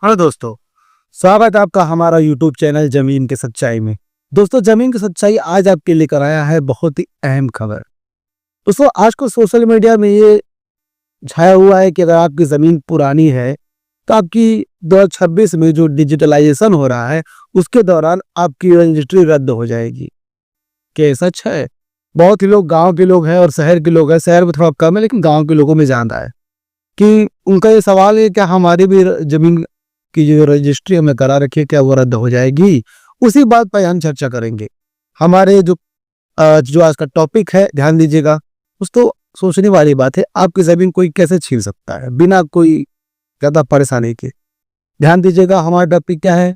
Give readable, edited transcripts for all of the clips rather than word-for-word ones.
हाँ दोस्तों, स्वागत है आपका हमारा YouTube चैनल जमीन की सच्चाई में। दोस्तों, जमीन की सच्चाई आज आपके लेकर आया है बहुत ही अहम खबर। दोस्तों, आज को सोशल मीडिया में ये छाया हुआ है कि अगर आपकी जमीन पुरानी है तो आपकी 2026 में जो डिजिटलाइजेशन हो रहा है उसके दौरान आपकी रजिस्ट्री रद्द हो जाएगी। क्या ये सच है? बहुत ही लोग, गांव के लोग हैं और शहर के लोग हैं, शहर में थोड़ा कम है लेकिन गांव के लोगों में ज्यादा है, कि उनका ये सवाल है कि हमारी भी जमीन की जो रजिस्ट्री हमें करा रखी है क्या वो रद्द हो जाएगी। उसी बात पर हम चर्चा करेंगे। हमारे जो आज का टॉपिक है, ध्यान दीजिएगा दोस्तों, सोचने वाली बात है, आपकी जमीन कोई कैसे छीन सकता है बिना कोई ज्यादा परेशानी के। ध्यान दीजिएगा, हमारा टॉपिक क्या है?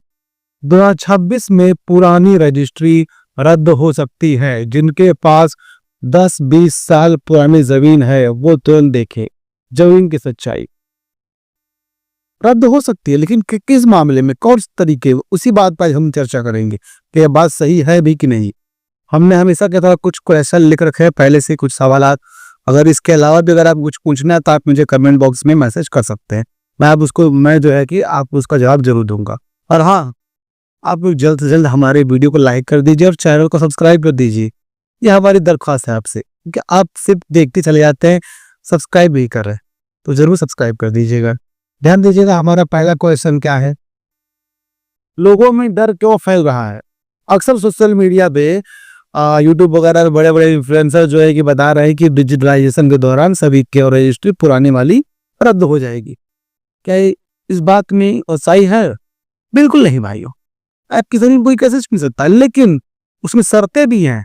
2026 में पुरानी रजिस्ट्री रद्द हो सकती है। जिनके पास 10-20 साल पुरानी जमीन है वो तुरंत देखे जमीन की सच्चाई। रद्द हो सकती है लेकिन किस मामले में, कौन से तरीके, उसी बात पर हम चर्चा करेंगे कि यह बात सही है भी कि नहीं। हमने हमेशा कहता है कुछ क्वेश्चन लिख रखे हैं पहले से, कुछ सवालात। अगर इसके अलावा भी अगर आप कुछ पूछना है तो आप मुझे कमेंट बॉक्स में मैसेज कर सकते हैं। मैं जो है कि आपको उसका जवाब जरूर दूंगा। और हाँ, आप लोग जल्द से जल्द हमारे वीडियो को लाइक कर दीजिए और चैनल को सब्सक्राइब कर दीजिए। यह हमारी दरख्वास्त है आपसे, क्योंकि आप सिर्फ देखते चले जाते हैं, सब्सक्राइब नहीं कर रहे, तो जरूर सब्सक्राइब कर दीजिएगा। ध्यान दीजिएगा, हमारा पहला क्वेश्चन क्या है? लोगों में डर क्यों फैल रहा है? अक्सर सोशल मीडिया पे यूट्यूब वगैरह बड़े बड़े इन्फ्लुएंसर जो है कि बता रहे हैं कि डिजिटलाइजेशन के दौरान सभी की रजिस्ट्री पुरानी वाली रद्द हो जाएगी। क्या इस बात में सही है? बिल्कुल नहीं भाइयों। आपकी जमीन कोई कैसे छीन सकता है, लेकिन उसमें शर्तें भी हैं।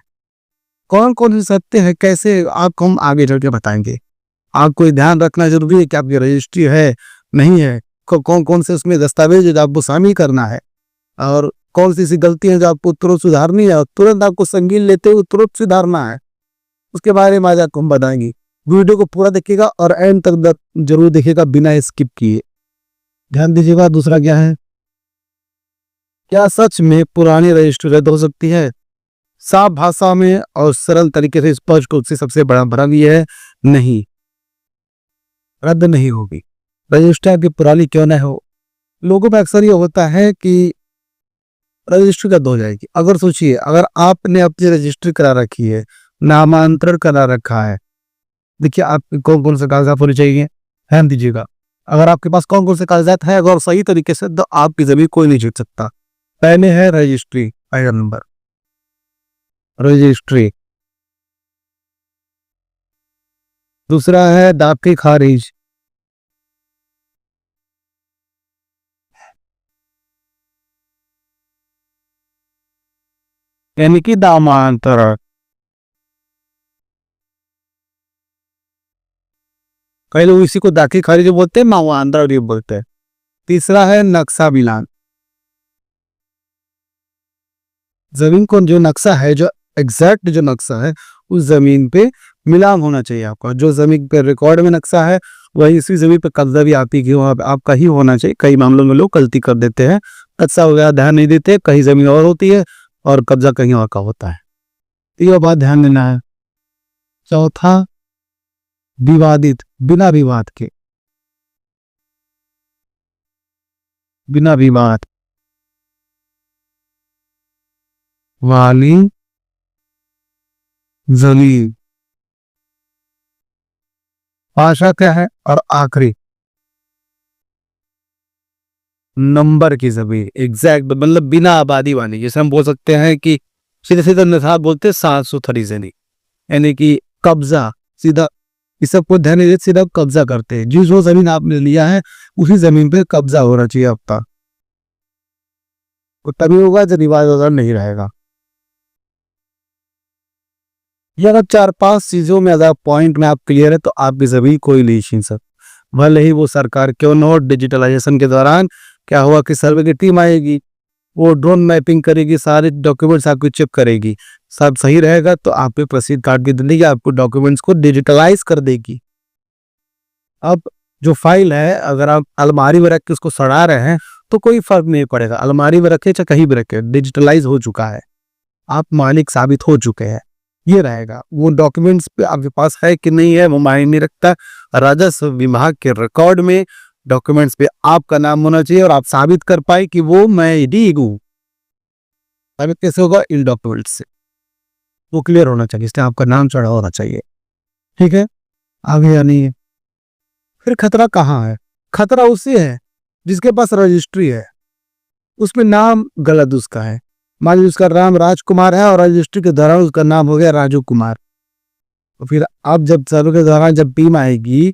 कौन कौन सी शर्तें हैं, कैसे, आपको हम आगे चल के बताएंगे। आपको ध्यान रखना जरूरी है कि आपकी रजिस्ट्री है नहीं है, कौन कौन से उसमें दस्तावेज आपको शामिल करना है, और कौन सी गलती है जो आपको तुरंत सुधारनी है और तुरंत आपको संगीन लेते हुए तुरंत सुधारना है। उसके बारे में आज आपको हम बताएंगे। वीडियो को पूरा देखिएगा और एंड तक जरूर देखिएगा बिना स्किप किए। ध्यान दीजिएगा, दूसरा क्या है? क्या सच में पुरानी रजिस्ट्री रद्द हो सकती है? साफ भाषा में और सरल तरीके से स्पष्ट रूप से सबसे बड़ा भ्रम यह है, नहीं, रद्द नहीं होगी। रजिस्ट्री आपकी पुरानी क्यों न हो, लोगों में अक्सर ये होता है कि रजिस्ट्री रद्द हो जाएगी। अगर सोचिए, अगर आपने अपनी रजिस्ट्री करा रखी है, नामांतरण करा रखा है, देखिए आपके कौन कौन से कागजात होने चाहिए। ध्यान दीजिएगा, अगर आपके पास कौन कौन से कागजात है अगर सही तरीके से, तो आपकी जमीन कोई नहीं जीत सकता। पहले है रजिस्ट्री, पहला नंबर रजिस्ट्री। दूसरा है दाखिल खारिज। यानी कि नामांतरण। कई लोग इसी को दाखिल खारिज बोलते हैं, नामांतरण भी बोलते हैं। तीसरा है नक्शा मिलान। जमीन को जो नक्शा है, जो एग्जैक्ट जो नक्शा है, उस जमीन पे मिलान होना चाहिए आपका। जो जमीन पे रिकॉर्ड में नक्शा है वही इसी जमीन पे कब्जा भी आपका ही होना चाहिए। कई मामलों में लोग गलती कर देते हैं, नक्शा वगैरह ध्यान नहीं देते, कहीं जमीन और होती है और कब्जा कहीं और का होता है, तो यह बात ध्यान देना है। चौथा, विवादित, बिना विवाद के, बिना विवाद वाली जमीन। भाषा क्या है? और आखिरी नंबर की जमीन, एग्जैक्ट, मतलब बिना आबादी वाली। जैसे हम बोल सकते हैं कि सीधे सीधे निसाब बोलते हैं 730 जमीन, यानी कि कब्जा सीधा। इस सब को ध्यान दीजिए, सीधा कब्जा करते हैं। जो जमीन आपने लिया है उसी जमीन पे कब्जा होना चाहिए आपका, तो तभी होगा जब विवाद वगैरह नहीं रहेगा। ये अगर 4-5 चीजों में, अगर पॉइंट में आप क्लियर है तो आपकी जमीन कोई नहीं छीन सकता। भले ही वो सरकार क्यों न हो, डिजिटलाइजेशन के दौरान क्या हुआ कि सर्वे की टीम आएगी, वो ड्रोन मैपिंग करेगी, सारे डॉक्यूमेंट्स आपको चेक करेगी, सब सही रहेगा तो आप पे रसीद काट के दे देगी, आपको डॉक्यूमेंट्स को डिजिटलाइज कर देगी। अब जो फाइल है, अगर आप अलमारी में रख के उसको सड़ा रहे हैं तो कोई फर्क नहीं पड़ेगा, अलमारी में रखे चाहे कहीं भी रखे, डिजिटलाइज हो चुका है, आप मालिक साबित हो चुके हैं, ये रहेगा। वो डॉक्यूमेंट्स पे आपके पास है कि नहीं है वो मायने नहीं रखता। राजस्व विभाग के रिकॉर्ड में डॉक्यूमेंट्स पे आपका नाम होना चाहिए और आप साबित कर पाए कि वो मैं ही हूँ। साबित कैसे होगा? इन डॉक्यूमेंट्स से। वो क्लियर होना चाहिए, इसलिए आपका नाम चढ़ा होना चाहिए। ठीक है, आगे या नहीं है? फिर खतरा कहाँ है? खतरा उसे है जिसके पास रजिस्ट्री है, उसमें नाम गलत उसका है। मान लीजिए उसका नाम राजकुमार है और रजिस्ट्री के दौरान उसका नाम हो गया राजू कुमार। तो फिर आप जब सर्वे के दौरान जब टीम आएगी,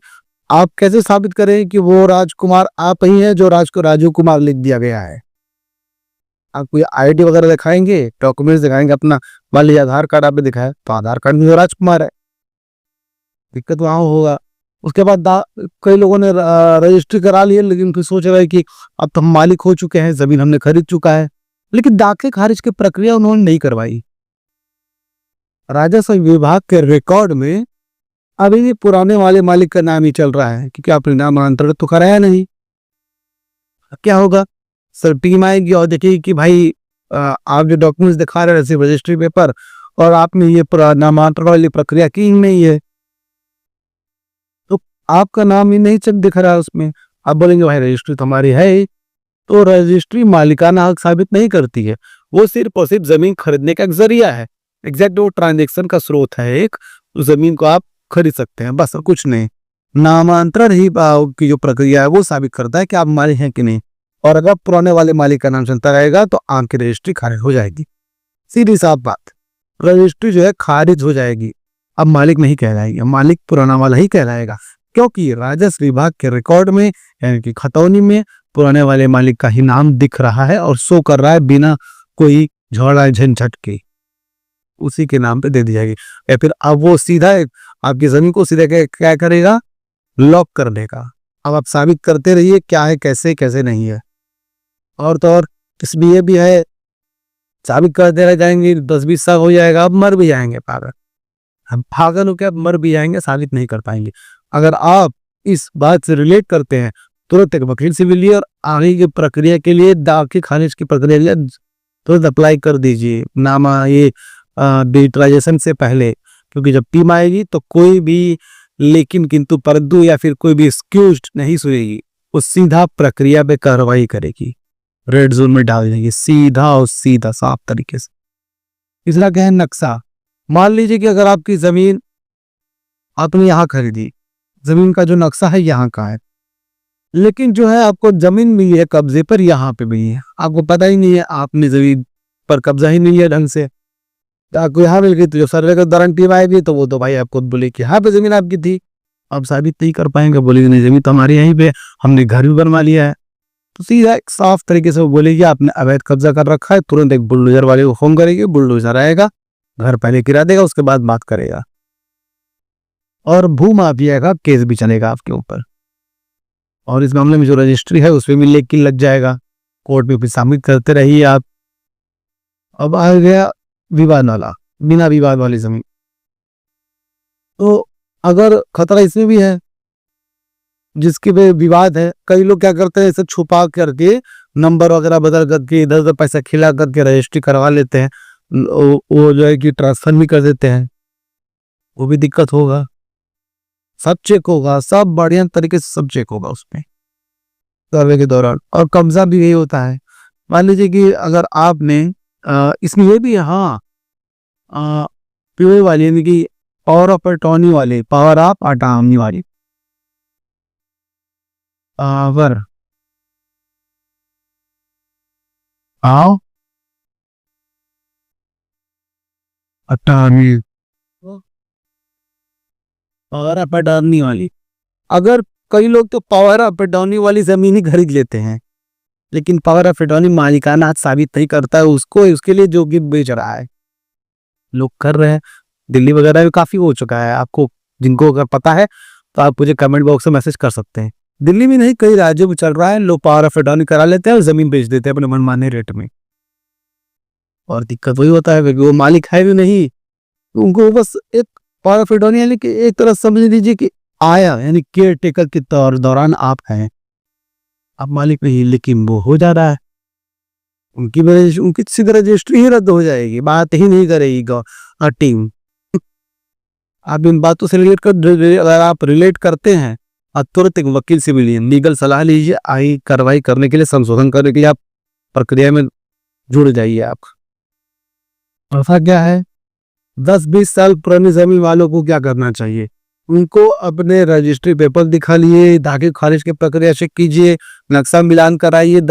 आप कैसे साबित करें कि वो राजकुमार आप ही हैं जो राज को राजू कुमार लिख दिया गया है? आप कोई आईडी वगैरह दिखाएंगे, डॉक्यूमेंट्स दिखाएंगे अपना, मान लीजिए आधार कार्ड आपने दिखाया तो आधार कार्ड में तो राजकुमार है, दिक्कत वहां होगा। उसके बाद कई लोगों ने रजिस्ट्री करा ली है, लेकिन फिर सोच रहे हैं कि अब तो हम मालिक हो चुके हैं, जमीन हमने खरीद चुका है, लेकिन दाखिल खारिज की प्रक्रिया उन्होंने नहीं करवाई। राजस्व विभाग के रिकॉर्ड में अभी भी पुराने वाले मालिक का नाम ही चल रहा है, क्योंकि आपने नामांतरण तो कराया नहीं। क्या होगा? सर टीम आएगी और देखेगी कि भाई आप जो डॉक्यूमेंट्स दिखा रहे हैं रजिस्ट्री पेपर, और आपने ये नामांतरण वाली प्रक्रिया की नहीं है, तो आपका नाम ही नहीं चल दिख रहा है उसमें। आप बोलेंगे भाई रजिस्ट्री तो हमारी है ही। तो रजिस्ट्री मालिकाना हक साबित नहीं करती है, वो सिर्फ और सिर्फ जमीन खरीदने का एक जरिया है। एग्जैक्ट वो ट्रांजेक्शन का स्रोत है एक, उस जमीन को आप खरीद सकते हैं, बस और कुछ नहीं। नामांतरण ही की जो प्रक्रिया है वो साबित करता है कि आप मालिक हैं कि नहीं। और अगर पुराने वाले मालिक का नाम चलता रहेगा तो आपकी रजिस्ट्री खारिज हो जाएगी। सीधी साफ बात, रजिस्ट्री जो है खारिज हो जाएगी, अब मालिक नहीं कहलाएगी, मालिक पुराना वाला ही कहलाएगा, क्योंकि राजस्व विभाग के रिकॉर्ड में यानी कि खतौनी में पुराने वाले मालिक का ही नाम दिख रहा है और शो कर रहा है बिना कोई झगड़ा झंझट के, उसी के नाम पे दे दी जाएगी। या फिर अब वो सीधा आपकी जमीन को सीधा क्या करेगा? लॉक कर देगा। अब आप साबित करते रहिए क्या है, कैसे कैसे नहीं है। और तो और इसमें ये भी है, साबित करते रह जाएंगे 10-20 साल हो जाएगा, अब मर भी जाएंगे पागल। हम पागल हो के अब मर भी जाएंगे, साबित नहीं कर पाएंगे। अगर आप इस बात से रिलेट करते हैं, तुरंत एक वकील से मिलिए और आगे की प्रक्रिया के लिए, दाखिल खारिज की प्रक्रिया के लिए तुरंत अप्लाई कर दीजिए नामा ये डिजिटलाइजेशन से पहले, क्योंकि जब टीम आएगी तो कोई भी लेकिन किंतु परंतु या फिर कोई भी एक्सक्यूज्ड नहीं सुनेगी, वो सीधा प्रक्रिया पे कार्रवाई करेगी, रेड जोन में डाल देगी सीधा और सीधा साफ तरीके से। तीसरा क्या है? नक्शा। मान लीजिए कि अगर आपकी जमीन आपने यहाँ खरीदी, जमीन का जो नक्शा है यहाँ का है, लेकिन जो है आपको जमीन मिली है कब्जे पर यहाँ पे मिली है, आपको पता ही नहीं है, आपने जमीन पर कब्जा ही नहीं है ढंग से, तो आपको यहाँ मिल गई, तो जो सर्वे के दौरान टीम आएगी तो वो तो भाई आपको बोले कि यहाँ पे जमीन आपकी थी, अब साबित नहीं कर पाएंगे, बोलेगी नहीं जमीन तो हमारी यहीं पे, हमने घर भी बनवा लिया है। तो सीधा एक साफ तरीके से वो बोलेगी आपने अवैध कब्जा कर रखा है, तुरंत एक बुलडोजर वाले को फोन करेगी, बुलडोजर आएगा, घर पहले गिरा देगा, उसके बाद बात करेगा, और भू माफिया का केस भी चलेगा आपके ऊपर। और इस मामले में जो रजिस्ट्री है उसमें भी लेकिन लग जाएगा, कोर्ट में भी साबित करते रहिए आप। अब आ गया विवाद वाला, बिना विवाद वाली जमीन। तो अगर खतरा इसमें भी है जिसके पे विवाद है, कई लोग क्या करते हैं, इसे छुपा करके नंबर वगैरह बदल करके इधर उधर पैसा खिला करके रजिस्ट्री करवा लेते हैं, वो जो है कि ट्रांसफर भी कर देते हैं, वो भी दिक्कत होगा। सब चेक होगा, सब बढ़िया तरीके से सब चेक होगा उसमें सर्वे के दौरान। और कब्जा भी यही होता है। मान लीजिए कि अगर आपने इसमें ये भी है, हाँ पीओए वाली यानी कि पावर ऑफ अटॉर्नी वाली, पावर ऑफ अटॉर्नी वाली, power of attorney, power of attorney वाली। अगर कई लोग तो पावर ऑफ अटॉर्नी वाली जमीन ही खरीद लेते हैं, लेकिन पावर ऑफ अटॉर्नी मालिकाना हक साबित नहीं करता है उसको, उसके लिए जो कि बेच रहा है, लोग कर रहे हैं। दिल्ली वगैरह में काफी हो चुका है, आपको जिनको अगर पता है तो आप मुझे कमेंट बॉक्स में मैसेज कर सकते हैं। दिल्ली में नहीं, कई राज्यों में चल रहा है, लोग पावर ऑफ अटॉर्नी करा लेते हैं और जमीन बेच देते हैं अपने मनमाने रेट में। और दिक्कत वही होता है क्योंकि वो मालिक है भी नहीं, उनको बस एक पावर ऑफ अटॉर्नी यानी कि एक तरह समझ लीजिए कि आया यानी केयर टेकर के दौरान आप हैं, आप मालिक नहीं, लेकिन वो हो जा रहा है, उनकी सीधी रजिस्ट्री ही रद्द हो जाएगी, बात ही नहीं करेगी टीम। आप इन बातों से रिलेट कर, अगर आप रिलेट करते हैं आप तुरंत एक वकील से मिलिए, लीगल सलाह लीजिए, आई कार्रवाई करने के लिए, संशोधन करने के लिए आप प्रक्रिया में जुड़ जाइए। आप ऐसा क्या है, 10-20 साल पुरानी जमीन वालों को क्या करना चाहिए, उनको अपने रजिस्ट्री पेपर दिखा लिए, दाखिल खारिज की प्रक्रिया चेक कीजिए, नक्शा मिलान कराइए,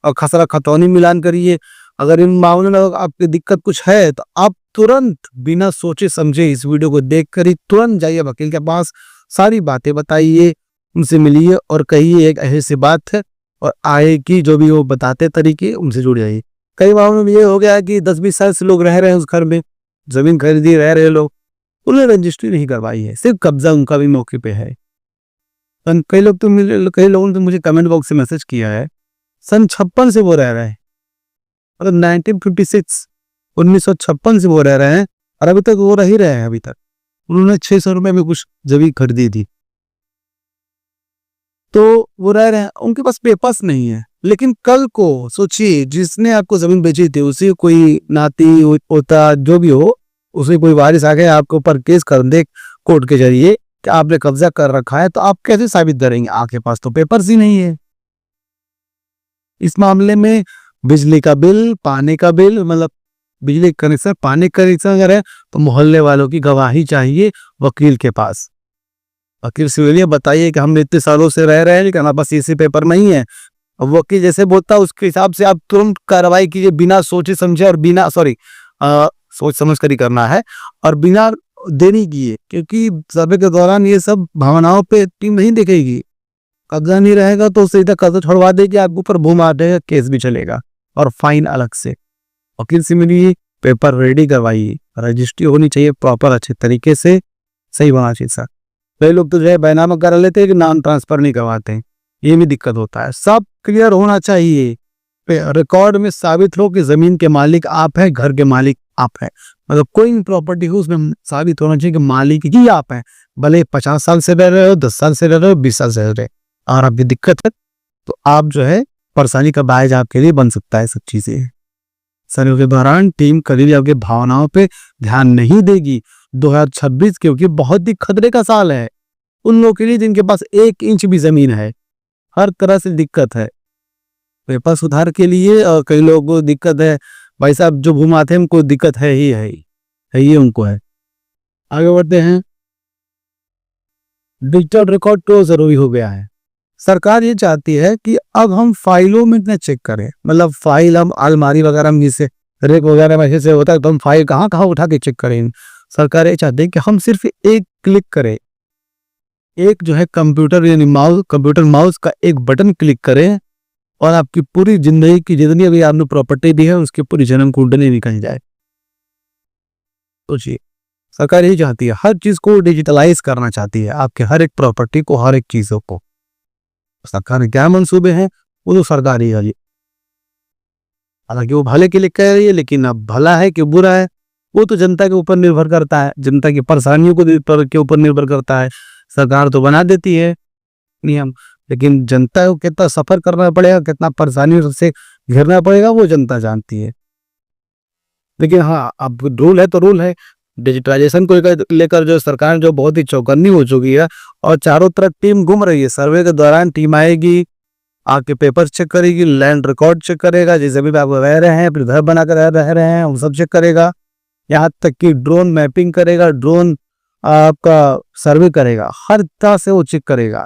और खसरा खतौनी मिलान करिए। अगर इन मामलों में आपकी दिक्कत कुछ है तो आप तुरंत बिना सोचे समझे इस वीडियो को देख कर ही तुरंत जाइए वकील के पास, सारी बातें बताइए, उनसे मिलिए और कहिए एक ऐसी बात है, और आगे की जो भी वो बताते तरीके उनसे जुड़ जाइए। कई मामलों में ये हो गया है कि 10-20 साल से लोग रह रहे हैं उस घर में, जमीन खरीदी रह रहे लोग, उन्होंने रजिस्ट्री नहीं करवाई है, सिर्फ कब्जा उनका भी मौके पे है। कई लोगों ने तो मुझे कमेंट बॉक्स से मैसेज किया है, सन 56 से वो रह रहे हैं, मतलब 1956 से वो रह रहे हैं और अभी तक वो रह ही रहे हैं। अभी तक उन्होंने 600 रुपए में कुछ जमीन खरीदी थी, तो वो रह रहे हैं, उनके पास पेपर्स नहीं है। लेकिन कल को सोचिए, जिसने आपको जमीन बेची थी उसी कोई नाती पोता जो भी हो, उसे कोई वारिस आ गया आपके ऊपर केस कर दे कोर्ट के जरिए कि आपने कब्जा कर रखा है, तो आप कैसे साबित करेंगे? आपके पास तो पेपर्स ही नहीं है। इस मामले में बिजली का बिल, पानी का बिल, मतलब बिजली कनेक्शन, पानी कनेक्शन अगर है तो मोहल्ले वालों की गवाही चाहिए वकील के पास। वकील से बोलिए, बताइए कि हम इतने सालों से रह रहे हैं लेकिन हमारे पास इसी पेपर नहीं है। अब वकील जैसे बोलता है उसके हिसाब से आप तुरंत कार्रवाई कीजिए, बिना सोचे समझे और बिना सोच समझ कर ही करना है और बिना देरी किए, क्योंकि सर्वे के दौरान ये सब भावनाओं पे टीम नहीं देखेगी। कब्जा नहीं रहेगा तो सीधा कब्जा छुड़वा देगी, आपके ऊपर भूमाफिया का केस भी चलेगा और फाइन अलग से। वकील से मिलिए, पेपर रेडी करवाइए, रजिस्ट्री होनी चाहिए प्रॉपर अच्छे तरीके से, सही होना चाहिए सर। कई लोग तो जो है बैनामा करा लेते हैं कि नाम ट्रांसफर नहीं करवाते हैं, ये भी दिक्कत होता है। सब क्लियर होना चाहिए, रिकॉर्ड में साबित हो कि जमीन के मालिक आप हैं, घर के मालिक आप हैं, मतलब कोई भी प्रॉपर्टी हो उसमें साबित होना चाहिए कि मालिक ही आप हैं, भले 50 साल से रह रहे हो, 10 साल से रह रहे हो, 20 साल से रह रहे हो। और आपकी दिक्कत है तो आप जो है परेशानी का बायज आपके लिए बन सकता है सब चीजें। सर्वे के दौरान टीम कभी भी आपके भावनाओं पे ध्यान नहीं देगी। 2026 क्योंकि बहुत ही खतरे का साल है उन लोगों के लिए जिनके पास 1 इंच भी जमीन है, हर तरह से दिक्कत है। पेपर सुधार के लिए और कई लोगों को दिक्कत है, भाई साहब जो भूमाते हैं उनको दिक्कत है ही उनको है। आगे बढ़ते हैं। डिजिटल रिकॉर्ड तो जरूरी हो गया है। सरकार ये चाहती है कि अब हम फाइलों में इतना चेक करें, मतलब फाइल हम अलमारी वगैरह में जैसे रेक वगैरह में जैसे होता है तो हम फाइल कहाँ कहाँ उठा के चेक करें। सरकार ये चाहती है कि हम सिर्फ एक क्लिक करें, एक जो है कंप्यूटर यानी माउस का एक बटन क्लिक करें और आपकी पूरी जिंदगी की जितनी अभी आपने प्रॉपर्टी दी है उसकी पूरी जन्म कुंडली निकल जाए। सोचिए, सरकार यही चाहती है, हर चीज को डिजिटलाइज करना चाहती है, आपके हर एक प्रॉपर्टी को, हर एक चीजों को। सरकार के क्या मंसूबे हैं वो तो सरकार ही है, हालांकि वो भले के लिए कह रही है, लेकिन अब भला है कि बुरा है वो तो जनता के ऊपर निर्भर करता है, जनता की परेशानियों के ऊपर निर्भर करता है। सरकार तो बना देती है नियम, लेकिन जनता को कितना सफर करना पड़ेगा, कितना परेशानियों से घिरना पड़ेगा वो जनता जानती है। लेकिन हाँ, अब रूल है तो रूल है। डिजिटलाइजेशन को लेकर जो सरकार जो बहुत ही चौकन्नी हो चुकी है और चारों तरफ टीम घूम रही है। सर्वे के दौरान टीम आएगी, आपके पेपर चेक करेगी, लैंड रिकॉर्ड चेक करेगा, जिस जमीन पे आप रह रहे हैं, फिर घर बनाकर रह रहे हैं, वो सब चेक करेगा। यहाँ तक कि ड्रोन मैपिंग करेगा, ड्रोन आपका सर्वे करेगा, हर तरह से वो चेक करेगा।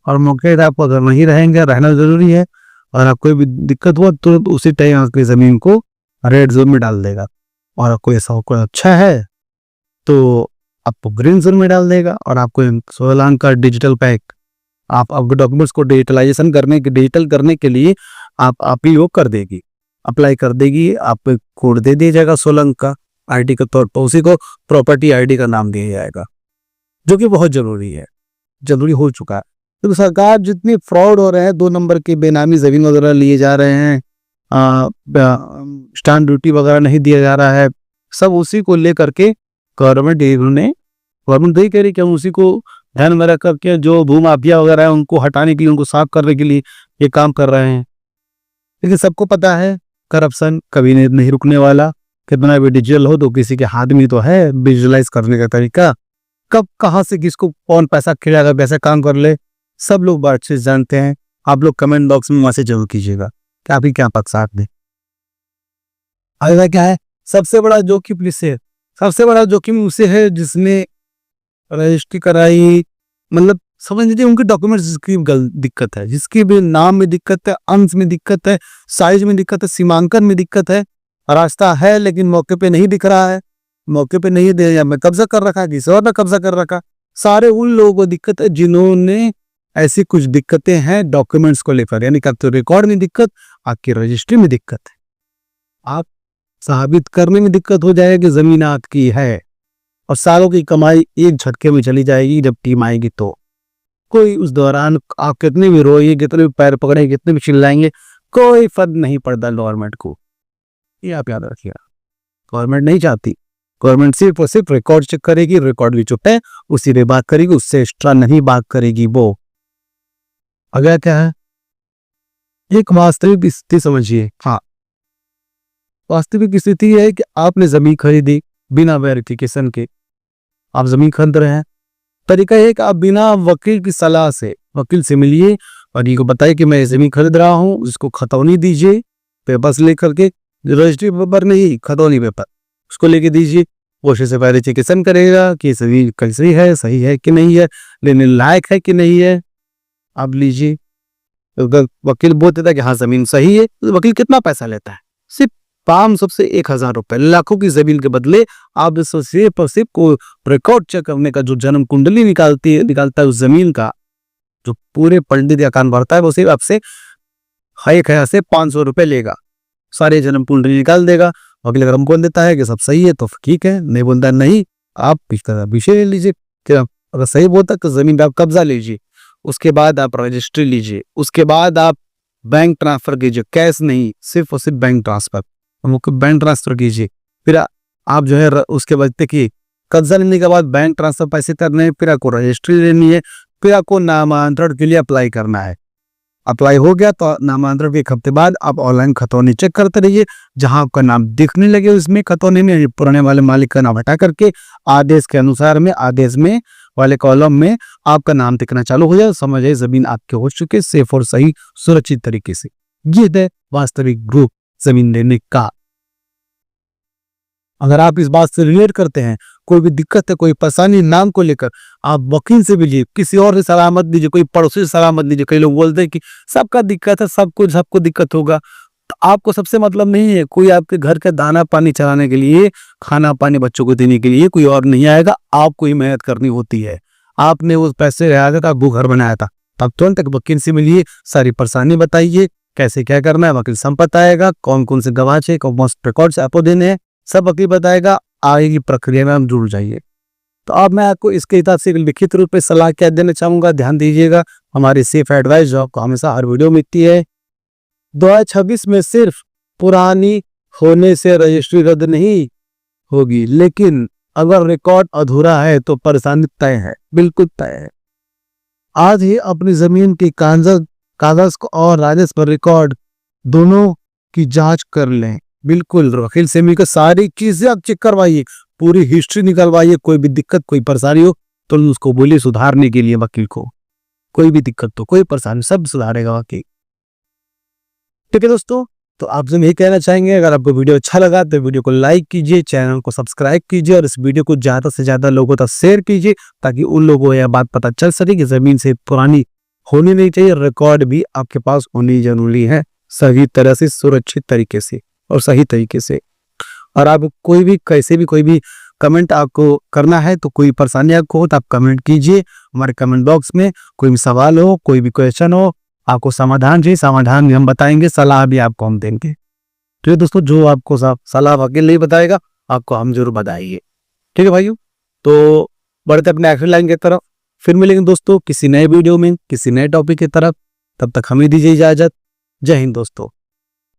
और मौके पर आप अगर नहीं रहेंगे, रहना जरूरी है, और आप कोई भी दिक्कत हुआ तो उसी टाइम आपकी जमीन को रेड जोन में डाल देगा। और कोई ऐसा कोई अच्छा है तो आपको ग्रीन जोन में डाल देगा और आपको 16 अंक का डिजिटल पैक, आप आपके डॉक्यूमेंट्स को डिजिटल करने के लिए आप ही वो कर देगी, अप्लाई कर देगी। आप कोड दे दिया जाएगा 16 अंक का आईडी के तौर पर, उसी को प्रॉपर्टी आईडी का नाम दिया जाएगा, जो कि बहुत जरूरी हो चुका है। तो सरकार जितनी फ्रॉड हो रहे हैं, 2 नंबर की बेनामी जमीन वगैरह लिए जा रहे हैं, स्टाम्प ड्यूटी वगैरह नहीं दिया जा रहा है, सब उसी को लेकर के गवर्नमेंट यही कह रही कि हम उसी को ध्यान में रख करके जो भूमाफिया वगैरह है उनको हटाने के लिए, उनको साफ करने के लिए ये काम कर रहे हैं। लेकिन सबको पता है करप्शन कभी नहीं रुकने वाला, कितना भी डिजिटल हो तो किसी के हाथ में तो है डिजिटलाइज करने का तरीका। कब कहाँ से किसको कौन पैसा खिलाएगा, वैसा काम कर ले, सब लोग बात से जानते हैं। आप लोग कमेंट बॉक्स में मैसेज जरूर कीजिएगा कि आपकी क्या पक्षात में। अगला क्या है, सबसे बड़ा जोखिम इससे, सबसे बड़ा जोखिम उसे है जिसने रजिस्ट्री कराई, मतलब समझ लीजिए उनके डॉक्यूमेंट्स की दिक्कत है, जिसकी भी नाम में दिक्कत है, अंश में दिक्कत है, साइज में दिक्कत है, सीमांकन में दिक्कत है, रास्ता है लेकिन मौके पे नहीं दिख रहा है, मौके पे नहीं दे, या मैं कब्जा कर रखा है, किसी और ने कब्जा कर रखा। सारे उन लोगों को दिक्कत है जिन्होंने ऐसी कुछ दिक्कतें हैं डॉक्यूमेंट्स को लेकर, यानी कि आपके रिकॉर्ड में दिक्कत, आपकी रजिस्ट्री में दिक्कत है, आप साबित करने में दिक्कत हो जाएगी कि जमीन आपकी है, और सालों की कमाई एक झटके में चली जाएगी जब टीम आएगी तो। कोई उस दौरान आप कितने भी रोइए, कितने भी पैर पकड़े, कितने भी चिल्लाएंगे, कोई फर्क नहीं पड़ता गवर्नमेंट को, ये आप याद रखिएगा। गवर्नमेंट नहीं चाहती, गवर्नमेंट सिर्फ और सिर्फ रिकॉर्ड चेक करेगी, रिकॉर्ड भी चुप है, उसी पे बात करेगी, उससे एक्स्ट्रा नहीं बात करेगी वो। अगला क्या है, एक वास्तविक स्थिति समझिए। हाँ, वास्तविक स्थिति है कि आपने जमीन खरीदी बिना वेरिफिकेशन के, आप जमीन खरीद रहे हैं। तरीका है कि आप बिना वकील की सलाह से, वकील से मिलिए और ये को बताइए कि मैं जमीन खरीद रहा हूँ, उसको खतौनी दीजिए, पेपर्स लेकर के, रजिस्ट्री पेपर नहीं, खतौनी पेपर, उसको लेके दीजिए। वो से वेरिफिकेशन करेगा कि सभी कैसी है, सही है कि नहीं है, लेने लायक है कि नहीं है, आप लीजिए। अगर वकील बोलते था कि हाँ जमीन सही है, तो वकील कितना पैसा लेता है, सिर्फ 500 से 1000 रुपए, लाखों की जमीन के बदले आप सिर्फ और सिर्फ को रिकॉर्ड चेक करने का जो जन्म कुंडली निकालता है उस जमीन का, जो पूरे पंडित या कान भरता है, वो सिर्फ आपसे 1000 से 500 रुपए लेगा, सारे जन्म कुंडली निकाल देगा। वकील अगर हमको देता है कि सब सही है तो ठीक है, नहीं बोलता है नहीं, आप विषय ले लीजिए। अगर सही बोलता है तो जमीन पे आप कब्जा लीजिए, उसके बाद आप रजिस्ट्री लीजिए, उसके बाद आप बैंक ट्रांसफर कीजिए, कैश नहीं, सिर्फ और सिर्फ बैंक ट्रांसफर, बैंक ट्रांसफर कीजिए। फिर आप जो है उसके बाद देखिए, कब्जा लेने के बाद बैंक ट्रांसफर पैसे करने हैं, फिर आपको रजिस्ट्री लेनी है, फिर आपको नामांतरण के लिए अप्लाई करना है। अप्लाई हो गया तो नामांतरण के 1 हफ्ते बाद आप ऑनलाइन खतौनी चेक करते रहिए, जहां आपका नाम दिखने लगे उसमें खतौनी में, पुराने वाले मालिक का नाम हटा करके आदेश के अनुसार में, आदेश में वाले कॉलम में आपका नाम दिखना चालू हो जाए, समझिए जमीन आपके हो चुके, सेफ और सही सुरक्षित तरीके से। ये है वास्तविक ग्रुप जमीन लेने का। अगर आप इस बात से रिलेट करते हैं, कोई भी दिक्कत है, कोई परेशानी नाम को लेकर, आप वकील से मिलिए, किसी और से सलाह मत दीजिए, कोई पड़ोसी से सलाह मत दीजिए। कई लोग बोलते हैं कि सबका दिक्कत है, सबको दिक्कत होगा, तो आपको सबसे मतलब नहीं है। कोई आपके घर का दाना पानी चलाने के लिए, खाना पानी बच्चों को देने के लिए कोई और नहीं आएगा, आपको ही मेहनत करनी होती है। आपने उस पैसे लगाया था, आपको घर बनाया था, तब तुरंत वकील से मिलिए, सारी परेशानी बताइए, कैसे क्या करना है, वकील सब बताएगा, कौन कौन से गवाह है, कौन कौन से रिकॉर्ड्स आपको देने हैं, सब वकील बताएगा। आगे की प्रक्रिया में हम जुड़ जाइए। तो अब मैं आपको इसके हिसाब से लिखित रूप में सलाह क्या देना चाहूंगा, ध्यान दीजिएगा। हमारी सेफ एडवाइस जो आपको हमेशा हर वीडियो मिलती है, 2026 में सिर्फ पुरानी होने से रजिस्ट्री रद्द नहीं होगी, लेकिन अगर रिकॉर्ड अधूरा है तो परेशानी तय है, बिल्कुल तय है। आज ही अपनी जमीन की कागज और राजस्व रिकॉर्ड दोनों की जांच कर लें। बिल्कुल वकील से मिलकर सारी चीजें आप चेक करवाइए, पूरी हिस्ट्री निकलवाइए। कोई भी दिक्कत, कोई परेशानी हो तो उसको बोलिए सुधारने के लिए वकील को। कोई भी दिक्कत तो, कोई परेशानी, सब सुधारेगा वकील। ठीक है दोस्तों, तो आपसे यही कहना चाहेंगे, अगर आपको वीडियो अच्छा लगा तो वीडियो को लाइक कीजिए, चैनल को सब्सक्राइब कीजिए और इस वीडियो को ज्यादा से ज्यादा लोगों तक शेयर कीजिए, ताकि उन लोगों को यह बात पता चल सके कि जमीन से पुरानी होनी नहीं चाहिए, रिकॉर्ड भी आपके पास होनी जरूरी है, सही तरह से, सुरक्षित तरीके से और सही तरीके से। और आप कोई भी कैसे भी कोई भी कमेंट आपको करना है, तो कोई परेशानी आपको हो तो आप कमेंट कीजिए हमारे कमेंट बॉक्स में। कोई भी सवाल हो, कोई भी क्वेश्चन हो, आपको समाधान चाहिए, समाधान भी हम बताएंगे, सलाह भी आपको हम देंगे। तो ये दोस्तों, जो आपको सलाह वकील नहीं बताएगा, आपको हम जरूर बताएंगे। ठीक है भाइयों, तो बढ़ते अपने एक्शन लाइन की तरफ, फिर मिलेंगे दोस्तों किसी नए वीडियो में, किसी नए टॉपिक की तरफ। तब तक हमें दीजिए इजाजत। जय हिंद दोस्तों।